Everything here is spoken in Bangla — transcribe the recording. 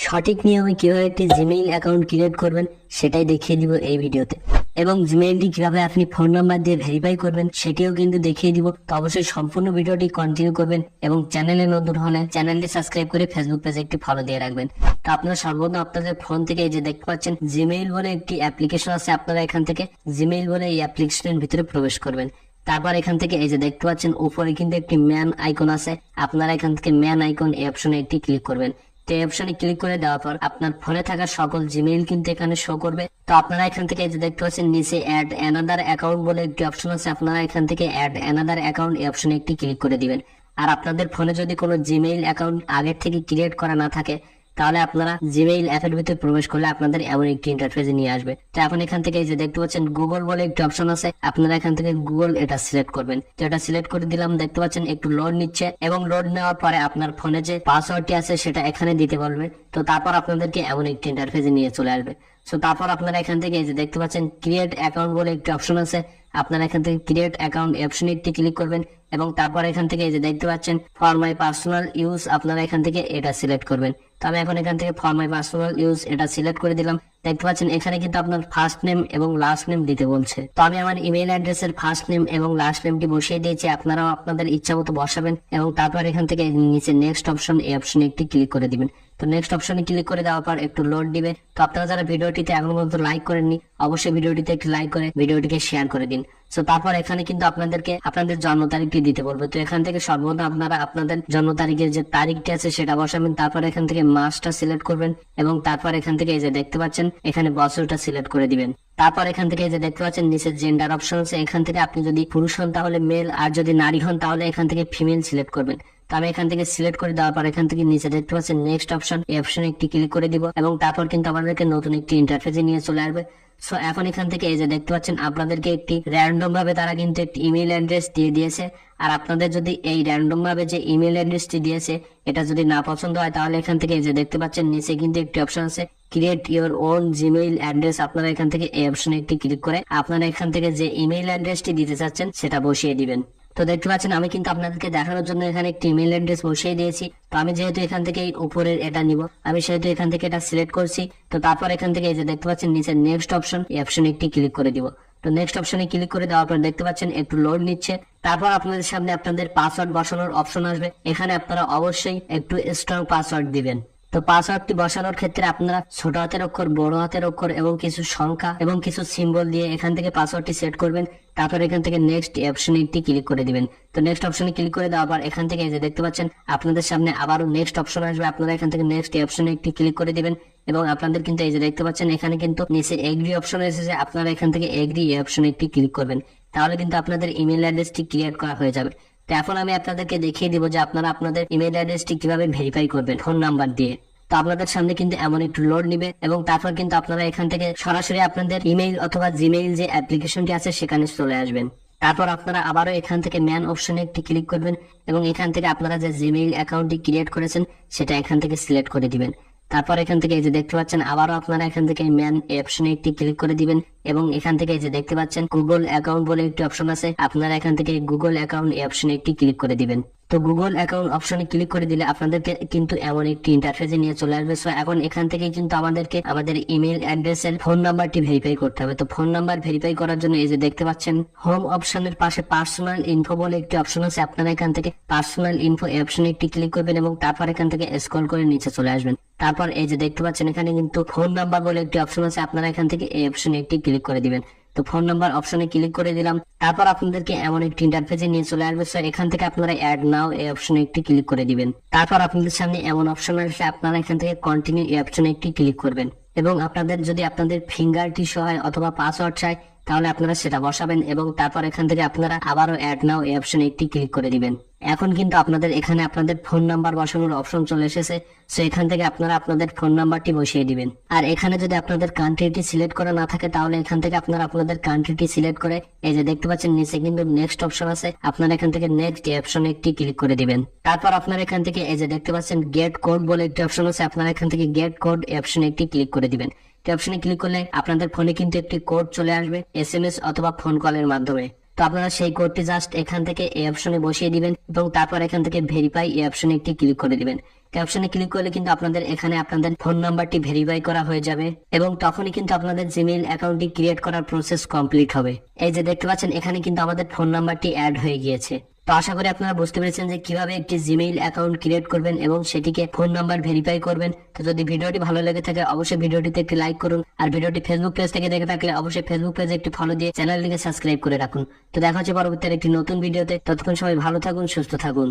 সঠিক নিয়মে কিভাবে একটি জিমেইল অ্যাকাউন্ট ক্রিয়েট করবেন সেটাই দেখিয়ে দিব এই ভিডিওতে। এবং জিমেইলটি কিভাবে আপনি ফোন নাম্বার দিয়ে ভেরিফাই করবেন সেটিও কিন্তু দেখিয়ে দিব। তো অবশ্যই সম্পূর্ণ ভিডিওটি কন্টিনিউ করবেন এবং চ্যানেলে নতুন হলে চ্যানেলটি সাবস্ক্রাইব করে ফেসবুক পেজে একটি ফলো দিয়ে রাখবেন। তো আপনারা সর্বপ্রথম আপনাদের ফোন থেকে এই যে দেখতে পাচ্ছেন জিমেইল বলে একটি অ্যাপ্লিকেশন আছে, আপনারা এখান থেকে জিমেইল বলে এই অ্যাপ্লিকেশনের ভিতরে প্রবেশ করবেন। তারপর এখান থেকে এই যে দেখতে পাচ্ছেন উপরে কিন্তু একটি ম্যান আইকন আছে, আপনারা এখান থেকে ম্যান আইকন এই অপশনে একটি ক্লিক করবেন। তো এই অপশনে ক্লিক করে দেওয়ার পর আপনার ফোনে থাকা সকল জিমেইল কিন্তু এখানে শো করবে। তো আপনারা এখান থেকে এই যে দেখতে পাচ্ছেন নিচে অ্যাড অ্যানাদার অ্যাকাউন্ট বলে একটি অপশন আছে, আপনারা এখান থেকে অ্যাড অ্যানাদার অ্যাকাউন্ট এই অপশনে একটি ক্লিক করে দিবেন। আর আপনাদের ফোনে যদি কোনো জিমেইল অ্যাকাউন্ট আগের থেকে ক্রিয়েট করা না থাকে তাহলে আপনারা জিমেইল অ্যাপের ভিতরে প্রবেশ করলে আপনাদের এমন একটি ইন্টারফেসে নিয়ে আসবে। তো এখন এখান থেকে এই যে দেখতে পাচ্ছেন গুগল বলে একটি অপশন আছে, আপনারা এখান থেকে গুগল এটা সিলেক্ট করবেন। তো এটা সিলেক্ট করে দিলাম, দেখতে পাচ্ছেন একটু লোড নিচ্ছে এবং লোড নেওয়ার পরে আপনার ফোনে যে পাসওয়ার্ডটি আছে সেটা এখানে দিতে বলবে। তো তারপর আপনাদেরকে এমন একটি ইন্টারফেসে নিয়ে চলে আসবে। তো তারপর আপনারা এখান থেকে এই যে দেখতে পাচ্ছেন ক্রিয়েট অ্যাকাউন্ট বলে একটি অপশন আছে, আপনারা এখান থেকে ক্রিয়েট অ্যাকাউন্ট অপশনে একটি ক্লিক করবেন এবং তারপর এখান থেকে এই যে দেখতে পাচ্ছেন ফর মাই পার্সোনাল ইউজ, আপনারা এখান থেকে এটা সিলেক্ট করবেন। তো আমি এখন এখান থেকে ফর মাই পার্সোনাল ইউজ এটা সিলেক্ট করে দিলাম। দেখতে পাচ্ছেন এখানে কিন্তু আপনার ফার্স্ট নেম এবং লাস্ট নেম দিতে বলছে। তো আমি আমার ইমেল অ্যাড্রেসের ফার্স্ট নেম এবং লাস্ট নেমটি বসিয়ে দিয়েছি, আপনারাও আপনাদের ইচ্ছা মতো বসাবেন এবং তারপর এখান থেকে নিচে নেক্সট অপশন এই অপশনে একটি ক্লিক করে দিবেন। তো নেক্সট অপশনে ক্লিক করে দেওয়ার পর একটু লোড দিবে। তো আপনারা যারা ভিডিওটিতে এখনো পর্যন্ত লাইক করেননি অবশ্যই ভিডিওটিতে একটি লাইক করে ভিডিওটিকে শেয়ার করে দিন। তো তারপর এখানে কিন্তু আপনাদেরকে আপনাদের জন্ম তারিখটি দিতে বলবে। তো এখান থেকে সর্বদা আপনারা আপনাদের জন্ম তারিখের যে তারিখটি আছে সেটা বসাবেন, তারপর এখান থেকে মাসটা সিলেক্ট করবেন এবং তারপর এখান থেকে এই যে দেখতে পাচ্ছেন এখানে বছরটা সিলেক্ট করে দিবেন। তারপর এখান থেকে এই যে দেখতে পাচ্ছেন নিচে জেন্ডার অপশন আছে, এখান থেকে আপনি যদি পুরুষ হন তাহলে মেল, আর যদি নারী হন তাহলে এখান থেকে ফিমেল সিলেক্ট করবেন। তো আমি এখান থেকে সিলেক্ট করে দেওয়ার পর এখান থেকে নিচে দেখতে পাচ্ছেন নেক্সট অপশন, এই অপশনে একটি ক্লিক করে দিব এবং তারপর কিন্তু আমাদেরকে নতুন একটি ইন্টারফেসে নিয়ে চলে আসবে। সো এখন এখান থেকে এই যে দেখতে পাচ্ছেন আপনাদেরকে একটি র্যান্ডম ভাবে তারা কিন্তু একটি ইমেল অ্যাড্রেস দিয়ে দিয়েছে। আর আপনাদের যদি এই র্যান্ডম ভাবে যে ইমেল অ্যাড্রেসটি দিয়েছে এটা যদি না পছন্দ হয় তাহলে এখান থেকে এই যে দেখতে পাচ্ছেন নিচে কিন্তু একটি অপশন আছে create your own Gmail address, আপনারা এখান থেকে এই অপশনে একটি ক্লিক করে আপনারা এখান থেকে যে ইমেইল অ্যাড্রেসটি দিতে চাচ্ছেন সেটা বসিয়ে দিবেন। তো দেখতে পাচ্ছেন আমি কিন্তু আপনাদেরকে দেখানোর জন্য এখানে একটি ইমেল অ্যাড্রেস বসিয়ে দিয়েছি। তো আমি যেহেতু এখান থেকে উপরের এটা নিব, আমি সেহেতু এখান থেকে এটা সিলেক্ট করছি। তো তারপর এখান থেকে এই যে দেখতে পাচ্ছেন নিচে নেক্সট অপশন এই অপশনে একটি ক্লিক করে দিব। তো নেক্সট অপশনে ক্লিক করে দেওয়ার পর দেখতে পাচ্ছেন একটু লোড নিচ্ছে, তারপর আপনাদের সামনে আপনাদের পাসওয়ার্ড বসানোর অপশন আসবে। এখানে আপনারা অবশ্যই একটু স্ট্রং পাসওয়ার্ড দিবেন। তো পাসওয়ার্ডটি বসানোর ক্ষেত্রে আপনারা ছোট হাতের অক্ষর, বড় হাতের অক্ষর এবং কিছু সংখ্যা এবং কিছু সিম্বল দিয়ে এখান থেকে পাসওয়ার্ডটি সেট করবেন। তারপর এখান থেকে নেক্সট অপশনে একটি ক্লিক করে দিবেন। তো নেক্সট অপশনে ক্লিক করে দেওয়ার পর এখান থেকে এই যে দেখতে পাচ্ছেন আপনাদের সামনে আবারও নেক্সট অপশন আসবে, আপনারা এখান থেকে নেক্সট অপশনে একটি ক্লিক করে দিবেন এবং আপনাদের কিন্তু এই যে দেখতে পাচ্ছেন এখানে কিন্তু নিচে এগ্রি অপশন এসেছে, আপনারা এখান থেকে এগ্রি অপশনে একটি ক্লিক করবেন। তাহলে কিন্তু আপনাদের ইমেল অ্যাড্রেসটি ক্রিয়েট করা হয়ে যাবে। তো এখন আমি আপনাদেরকে দেখিয়ে দিব যে আপনারা আপনাদের ইমেল অ্যাড্রেসটি কিভাবে ভেরিফাই করবেন ফোন নাম্বার দিয়ে। তো আপনাদের সামনে কিন্তু এমন একটু লোড নিবে এবং তারপর কিন্তু আপনারা এখান থেকে সরাসরি আপনাদের ইমেইল অথবা জিমেইল যে অ্যাপ্লিকেশনটি আছে সেখানে চলে আসবেন। তারপর আপনারা আবারও এখান থেকে ম্যান অপশনে একটি ক্লিক করবেন এবং এখান থেকে আপনারা যে জিমেইল অ্যাকাউন্টটি ক্রিয়েট করেছেন সেটা এখান থেকে সিলেক্ট করে দিবেন। তারপর এখান থেকে এই যে দেখতে পাচ্ছেন আবারও আপনারা এখান থেকে ম্যান অপশনে একটি ক্লিক করে দিবেন এবং এখান থেকে এই যে দেখতে পাচ্ছেন গুগল অ্যাকাউন্ট বলে একটি অপশন আছে, আপনারা এখান থেকে গুগল অ্যাকাউন্ট অপশনে একটি ক্লিক করে দিবেন। তো গুগল অ্যাকাউন্ট অপশনে ক্লিক করে দিলে আপনাদেরকে কিন্তু এমন একটি ইন্টারফেসে নিয়ে চলে আসবে। সো এখন এখান থেকে কিন্তু আমাদেরকে আমাদের ইমেল অ্যাড্রেসের ফোন নাম্বারটি ভেরিফাই করতে হবে। তো ফোন নাম্বার ভেরিফাই করার জন্য এই যে দেখতে পাচ্ছেন হোম অপশনের পাশে পার্সোনাল ইনফো বলে একটি অপশন আছে, আপনারা এখান থেকে পার্সোনাল ইনফো অপশনে একটি ক্লিক করবেন এবং তারপর এখান থেকে স্ক্রল করে নিচে চলে আসবেন। তারপর এই যে দেখতে পাচ্ছেন এখানে কিন্তু ফোন নাম্বার বলে একটি অপশন আছে, আপনারা এখান থেকে এই অপশনে একটি ক্লিক করে দিবেন। তো ফোন নাম্বার অপশনে ক্লিক করে দিলাম, তারপর আপনাদেরকে এমন একটি ইন্টারফেসে নিয়ে চলে আসবে। সো এখান থেকে আপনারা অ্যাড নাও এই অপশনে একটি ক্লিক করে দিবেন। তারপর আপনাদের সামনে এমন অপশন আসবে, আপনারা এখান থেকে কন্টিনিউ এই অপশনে একটি ক্লিক করবেন এবং আপনাদের যদি আপনাদের ফিঙ্গারটি সহ অথবা পাসওয়ার্ড চাই তাহলে আপনারা সেটা বসাবেন এবং তারপর এখান থেকে আপনারা আবারও অ্যাড নাও এই অপশনে একটি ক্লিক করে দিবেন। এখন কিন্তু আপনাদের এখানে আপনাদের ফোন নাম্বার বসানোর অপশন চলে এসেছে। সো এখান থেকে আপনারা আপনাদের ফোন নাম্বারটি বসিয়ে দিবেন। আর এখানে যদি আপনাদের কান্ট্রিটি সিলেক্ট করা না থাকে তাহলে এখান থেকে আপনারা আপনাদের কান্ট্রিটি সিলেক্ট করে এই যে দেখতে পাচ্ছেন নিচে কিন্তু নেক্সট অপশন আছে, আপনারা এখান থেকে নেক্সট অপশনে একটি ক্লিক করে দিবেন। তারপর আপনারা এখান থেকে এই যে দেখতে পাচ্ছেন গেট কোড বলে একটি অপশন আছে, আপনারা এখান থেকে গেট কোড অপশনে একটি ক্লিক করে দিবেন। অপশনে ক্লিক করলে আপনাদের ফোনে কিন্তু একটি কোড চলে আসবে SMS অথবা ফোন কলের মাধ্যমে। তো তো আপনারা সেই কোডটি জাস্ট এখান থেকে এই অপশনে বসিয়ে দিবেন এবং তারপর এখান থেকে ভেরিফাই এই অপশনে একটি ক্লিক করে দিবেন। অপশনে ক্লিক করলে কিন্তু আপনাদের এখানে আপনাদের ফোন নাম্বারটি ভেরিফাই করা হয়ে যাবে এবং তখনই কিন্তু আপনাদের জিমেইল অ্যাকাউন্টটি ক্রিয়েট করার প্রসেস কমপ্লিট হবে। এই যে দেখতে পাচ্ছেন এখানে কিন্তু আমাদের ফোন নাম্বারটি অ্যাড হয়ে গিয়েছে। তো আশা করি আপনারা বুঝতে পেরেছেন যে কিভাবে একটি জিমেইল অ্যাকাউন্ট ক্রিয়েট করবেন এবং সেটিকে ফোন নাম্বার ভেরিফাই করবেন। তো যদি ভিডিওটি ভালো লেগে থাকে অবশ্যই ভিডিওটিতে একটি লাইক করুন, আর ভিডিওটি ফেসবুক পেজ থেকে দেখে থাকলে অবশ্যই ফেসবুক পেজে একটি ফলো দিয়ে চ্যানেলটিকে সাবস্ক্রাইব করে রাখুন। তো দেখা হচ্ছে পরবর্তী একটি নতুন ভিডিওতে। ততক্ষণ সবাই ভালো থাকুন, সুস্থ থাকুন।